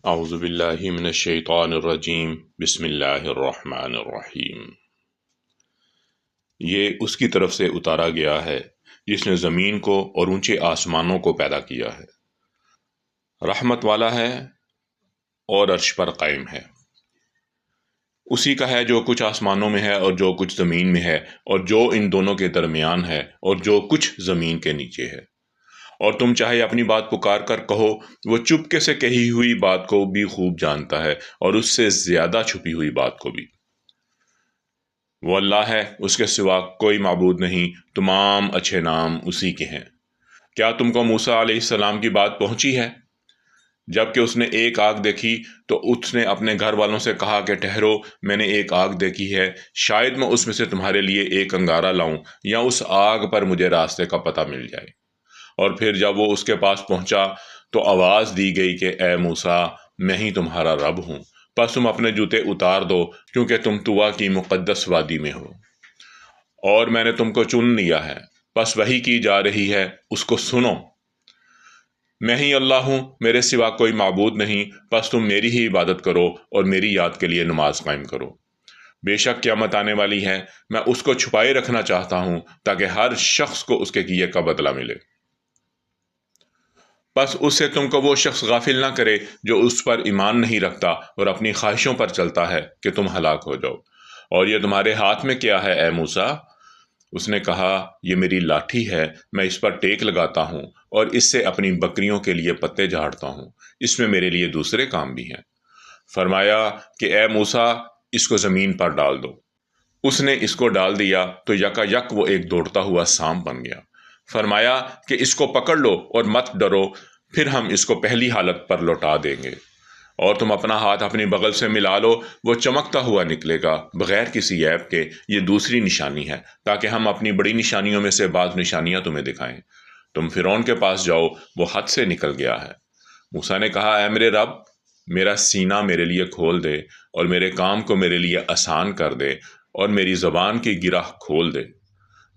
اعوذ باللہ من الشیطان الرجیم بسم اللہ الرحمن الرحیم۔ یہ اس کی طرف سے اتارا گیا ہے جس نے زمین کو اور اونچے آسمانوں کو پیدا کیا ہے، رحمت والا ہے اور عرش پر قائم ہے۔ اسی کا ہے جو کچھ آسمانوں میں ہے اور جو کچھ زمین میں ہے اور جو ان دونوں کے درمیان ہے اور جو کچھ زمین کے نیچے ہے۔ اور تم چاہے اپنی بات پکار کر کہو، وہ چپکے سے کہی ہوئی بات کو بھی خوب جانتا ہے اور اس سے زیادہ چھپی ہوئی بات کو بھی۔ وہ اللہ ہے، اس کے سوا کوئی معبود نہیں، تمام اچھے نام اسی کے ہیں۔ کیا تم کو موسیٰ علیہ السلام کی بات پہنچی ہے؟ جب کہ اس نے ایک آگ دیکھی تو اس نے اپنے گھر والوں سے کہا کہ ٹھہرو، میں نے ایک آگ دیکھی ہے، شاید میں اس میں سے تمہارے لیے ایک انگارہ لاؤں یا اس آگ پر مجھے راستے کا پتہ مل جائے۔ اور پھر جب وہ اس کے پاس پہنچا تو آواز دی گئی کہ اے موسیٰ، میں ہی تمہارا رب ہوں، پس تم اپنے جوتے اتار دو کیونکہ تم طویٰ کی مقدس وادی میں ہو، اور میں نے تم کو چن لیا ہے۔ پس وحی کی جا رہی ہے، اس کو سنو۔ میں ہی اللہ ہوں، میرے سوا کوئی معبود نہیں، پس تم میری ہی عبادت کرو اور میری یاد کے لیے نماز قائم کرو۔ بے شک قیامت آنے والی ہے، میں اس کو چھپائے رکھنا چاہتا ہوں تاکہ ہر شخص کو اس کے کیے کا بدلہ ملے۔ پس اس سے تم کو وہ شخص غافل نہ کرے جو اس پر ایمان نہیں رکھتا اور اپنی خواہشوں پر چلتا ہے کہ تم ہلاک ہو جاؤ۔ اور یہ تمہارے ہاتھ میں کیا ہے اے موسیٰ؟ اس نے کہا، یہ میری لاٹھی ہے، میں اس پر ٹیک لگاتا ہوں اور اس سے اپنی بکریوں کے لیے پتے جھاڑتا ہوں، اس میں میرے لیے دوسرے کام بھی ہیں۔ فرمایا کہ اے موسیٰ، اس کو زمین پر ڈال دو۔ اس نے اس کو ڈال دیا تو یکا یک وہ ایک دوڑتا ہوا سانپ بن گیا۔ فرمایا کہ اس کو پکڑ لو اور مت ڈرو، پھر ہم اس کو پہلی حالت پر لوٹا دیں گے۔ اور تم اپنا ہاتھ اپنی بغل سے ملا لو، وہ چمکتا ہوا نکلے گا بغیر کسی عیب کے، یہ دوسری نشانی ہے تاکہ ہم اپنی بڑی نشانیوں میں سے بعض نشانیاں تمہیں دکھائیں۔ تم فرعون کے پاس جاؤ، وہ حد سے نکل گیا ہے۔ موسیٰ نے کہا، اے میرے رب، میرا سینہ میرے لیے کھول دے اور میرے کام کو میرے لیے آسان کر دے اور میری زبان کی گرہ کھول دے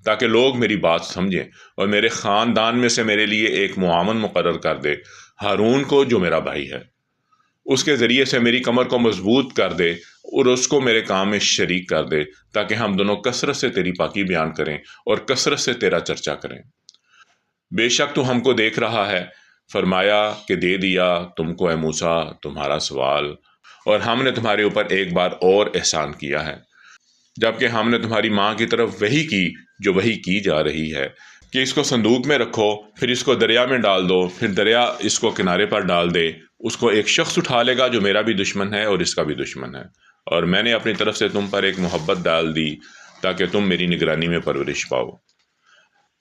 تاکہ لوگ میری بات سمجھیں، اور میرے خاندان میں سے میرے لیے ایک معاون مقرر کر دے، ہارون کو جو میرا بھائی ہے۔ اس کے ذریعے سے میری کمر کو مضبوط کر دے اور اس کو میرے کام میں شریک کر دے تاکہ ہم دونوں کثرت سے تیری پاکی بیان کریں اور کثرت سے تیرا چرچا کریں۔ بے شک تو ہم کو دیکھ رہا ہے۔ فرمایا کہ دے دیا تم کو اے موسیٰ تمہارا سوال، اور ہم نے تمہارے اوپر ایک بار اور احسان کیا ہے، جبکہ ہم نے تمہاری ماں کی طرف وحی کی جو وحی کی جا رہی ہے کہ اس کو صندوق میں رکھو، پھر اس کو دریا میں ڈال دو، پھر دریا اس کو کنارے پر ڈال دے، اس کو ایک شخص اٹھا لے گا جو میرا بھی دشمن ہے اور اس کا بھی دشمن ہے۔ اور میں نے اپنی طرف سے تم پر ایک محبت ڈال دی تاکہ تم میری نگرانی میں پرورش پاؤ۔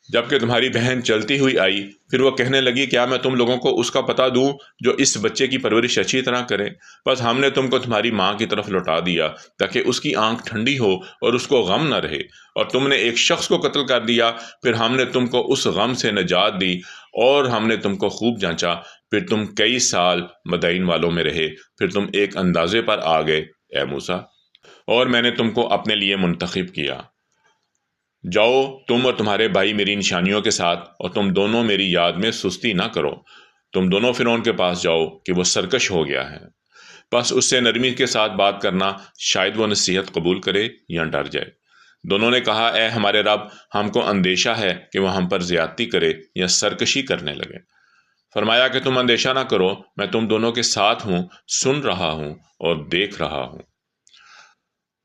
جبکہ تمہاری بہن چلتی ہوئی آئی، پھر وہ کہنے لگی، کیا میں تم لوگوں کو اس کا پتہ دوں جو اس بچے کی پرورش اچھی طرح کرے؟ بس ہم نے تم کو تمہاری ماں کی طرف لوٹا دیا تاکہ اس کی آنکھ ٹھنڈی ہو اور اس کو غم نہ رہے، اور تم نے ایک شخص کو قتل کر دیا، پھر ہم نے تم کو اس غم سے نجات دی اور ہم نے تم کو خوب جانچا، پھر تم کئی سال مدائن والوں میں رہے، پھر تم ایک اندازے پر آ گئے اے موسیٰ، اور میں نے تم کو اپنے لیے منتخب کیا۔ جاؤ تم اور تمہارے بھائی میری نشانیوں کے ساتھ، اور تم دونوں میری یاد میں سستی نہ کرو۔ تم دونوں فرعون کے پاس جاؤ کہ وہ سرکش ہو گیا ہے، بس اس سے نرمی کے ساتھ بات کرنا، شاید وہ نصیحت قبول کرے یا ڈر جائے۔ دونوں نے کہا، اے ہمارے رب، ہم کو اندیشہ ہے کہ وہ ہم پر زیادتی کرے یا سرکشی کرنے لگے۔ فرمایا کہ تم اندیشہ نہ کرو، میں تم دونوں کے ساتھ ہوں، سن رہا ہوں اور دیکھ رہا ہوں۔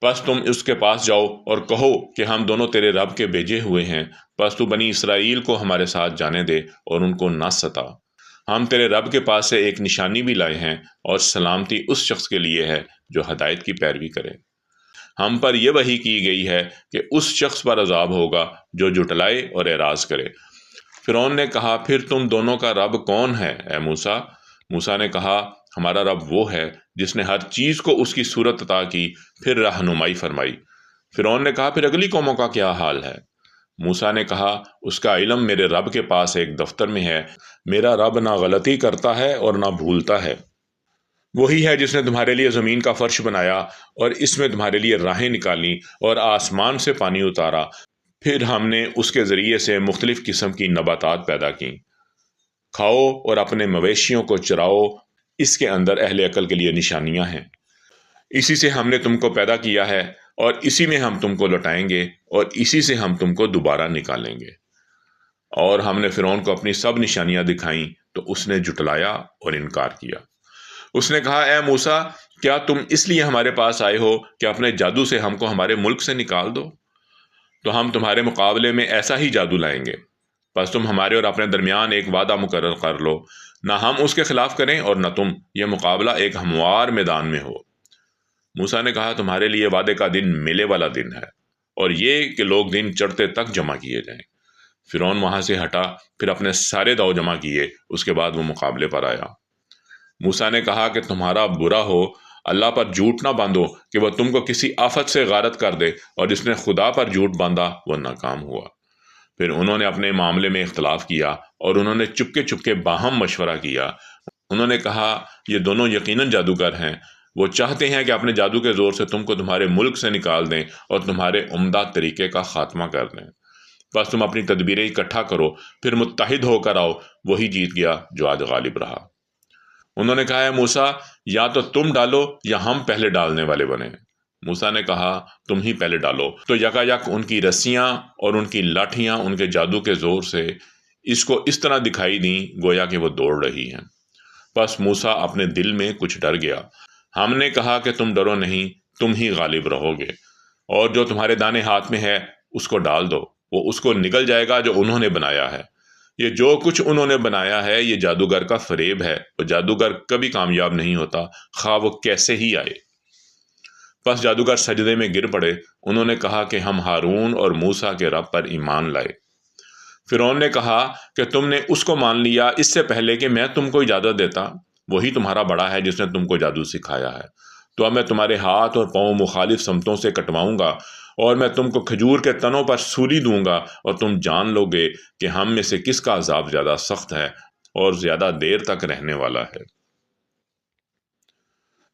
پس تم اس کے پاس جاؤ اور کہو کہ ہم دونوں تیرے رب کے بھیجے ہوئے ہیں، پس تو بنی اسرائیل کو ہمارے ساتھ جانے دے اور ان کو نہ ستا۔ ہم تیرے رب کے پاس سے ایک نشانی بھی لائے ہیں، اور سلامتی اس شخص کے لیے ہے جو ہدایت کی پیروی کرے۔ ہم پر یہ وحی کی گئی ہے کہ اس شخص پر عذاب ہوگا جو جھٹلائے اور اعراض کرے۔ فرعون نے کہا، پھر تم دونوں کا رب کون ہے اے موسیٰ؟ موسیٰ نے کہا، ہمارا رب وہ ہے جس نے ہر چیز کو اس کی صورت عطا کی، پھر رہنمائی فرمائی۔ فرعون نے کہا، پھر اگلی قوموں کا کیا حال ہے؟ موسیٰ نے کہا، اس کا علم میرے رب کے پاس ایک دفتر میں ہے، میرا رب نہ غلطی کرتا ہے اور نہ بھولتا ہے۔ وہی ہے جس نے تمہارے لیے زمین کا فرش بنایا اور اس میں تمہارے لیے راہیں نکالی اور آسمان سے پانی اتارا، پھر ہم نے اس کے ذریعے سے مختلف قسم کی نباتات پیدا کیں۔ کھاؤ اور اپنے مویشیوں کو چراؤ اس کے اندر اہل عقل کے لیے نشانیاں ہیں۔ اسی سے ہم نے تم کو پیدا کیا ہے، اور اسی میں ہم تم کو لوٹائیں گے، اور اسی سے ہم تم کو دوبارہ نکالیں گے۔ اور ہم نے فرعون کو اپنی سب نشانیاں دکھائیں تو اس نے جھٹلایا اور انکار کیا۔ اس نے کہا، اے موسیٰ، کیا تم اس لیے ہمارے پاس آئے ہو کہ اپنے جادو سے ہم کو ہمارے ملک سے نکال دو؟ تو ہم تمہارے مقابلے میں ایسا ہی جادو لائیں گے، بس تم ہمارے اور اپنے درمیان ایک وعدہ مقرر کر لو، نہ ہم اس کے خلاف کریں اور نہ تم، یہ مقابلہ ایک ہموار میدان میں ہو۔ موسیٰ نے کہا، تمہارے لیے وعدے کا دن میلے والا دن ہے، اور یہ کہ لوگ دن چڑھتے تک جمع کیے جائیں۔ فرعون وہاں سے ہٹا، پھر اپنے سارے داؤ جمع کیے، اس کے بعد وہ مقابلے پر آیا۔ موسیٰ نے کہا کہ تمہارا برا ہو، اللہ پر جھوٹ نہ باندھو کہ وہ تم کو کسی آفت سے غارت کر دے، اور جس نے خدا پر جھوٹ باندھا وہ ناکام ہوا۔ پھر انہوں نے اپنے معاملے میں اختلاف کیا، اور انہوں نے چپکے چپکے باہم مشورہ کیا۔ انہوں نے کہا، یہ دونوں یقیناً جادوگر ہیں، وہ چاہتے ہیں کہ اپنے جادو کے زور سے تم کو تمہارے ملک سے نکال دیں اور تمہارے عمدہ طریقے کا خاتمہ کر دیں۔ بس تم اپنی تدبیریں اکٹھا کرو، پھر متحد ہو کر آؤ، وہی جیت گیا جو آج غالب رہا۔ انہوں نے کہا، اے موسیٰ، یا تو تم ڈالو یا ہم پہلے ڈالنے والے بنے۔ موسیٰ نے کہا، تم ہی پہلے ڈالو۔ تو یکا یک ان کی رسیاں اور ان کی لاٹھیاں ان کے جادو کے زور سے اس کو اس طرح دکھائی دیں گویا کہ وہ دوڑ رہی ہیں۔ بس موسیٰ اپنے دل میں کچھ ڈر گیا۔ ہم نے کہا کہ تم ڈرو نہیں، تم ہی غالب رہو گے، اور جو تمہارے دانے ہاتھ میں ہے اس کو ڈال دو، وہ اس کو نگل جائے گا جو انہوں نے بنایا ہے۔ یہ جو کچھ انہوں نے بنایا ہے یہ جادوگر کا فریب ہے، وہ جادوگر کبھی کامیاب نہیں ہوتا، خواہ وہ کیسے ہی آئے۔ پس جادوگر سجدے میں گر پڑے۔ انہوں نے کہا کہ ہم ہارون اور موسیٰ کے رب پر ایمان لائے۔ فرعون نے کہا کہ تم نے اس کو مان لیا اس سے پہلے کہ میں تم کو اجازت دیتا، وہی تمہارا بڑا ہے جس نے تم کو جادو سکھایا ہے۔ تو اب میں تمہارے ہاتھ اور پاؤں مخالف سمتوں سے کٹواؤں گا، اور میں تم کو کھجور کے تنوں پر سولی دوں گا، اور تم جان لو گے کہ ہم میں سے کس کا عذاب زیادہ سخت ہے اور زیادہ دیر تک رہنے والا ہے۔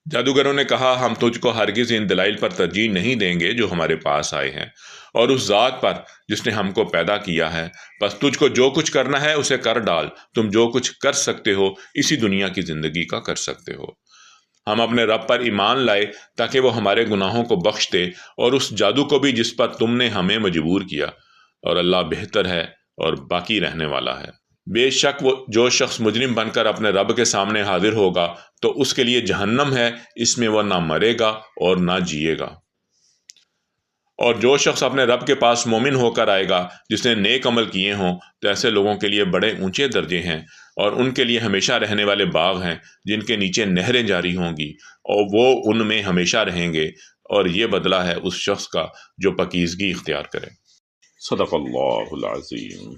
جادوگروں نے کہا، ہم تجھ کو ہرگز ان دلائل پر ترجیح نہیں دیں گے جو ہمارے پاس آئے ہیں، اور اس ذات پر جس نے ہم کو پیدا کیا ہے، بس تجھ کو جو کچھ کرنا ہے اسے کر ڈال، تم جو کچھ کر سکتے ہو اسی دنیا کی زندگی کا کر سکتے ہو۔ ہم اپنے رب پر ایمان لائے تاکہ وہ ہمارے گناہوں کو بخش دے، اور اس جادو کو بھی جس پر تم نے ہمیں مجبور کیا، اور اللہ بہتر ہے اور باقی رہنے والا ہے۔ بے شک وہ جو شخص مجرم بن کر اپنے رب کے سامنے حاضر ہوگا تو اس کے لیے جہنم ہے، اس میں وہ نہ مرے گا اور نہ جیے گا۔ اور جو شخص اپنے رب کے پاس مومن ہو کر آئے گا جس نے نیک عمل کیے ہوں، تو ایسے لوگوں کے لیے بڑے اونچے درجے ہیں، اور ان کے لیے ہمیشہ رہنے والے باغ ہیں جن کے نیچے نہریں جاری ہوں گی، اور وہ ان میں ہمیشہ رہیں گے، اور یہ بدلہ ہے اس شخص کا جو پاکیزگی اختیار کرے۔ صدق اللہ العظیم۔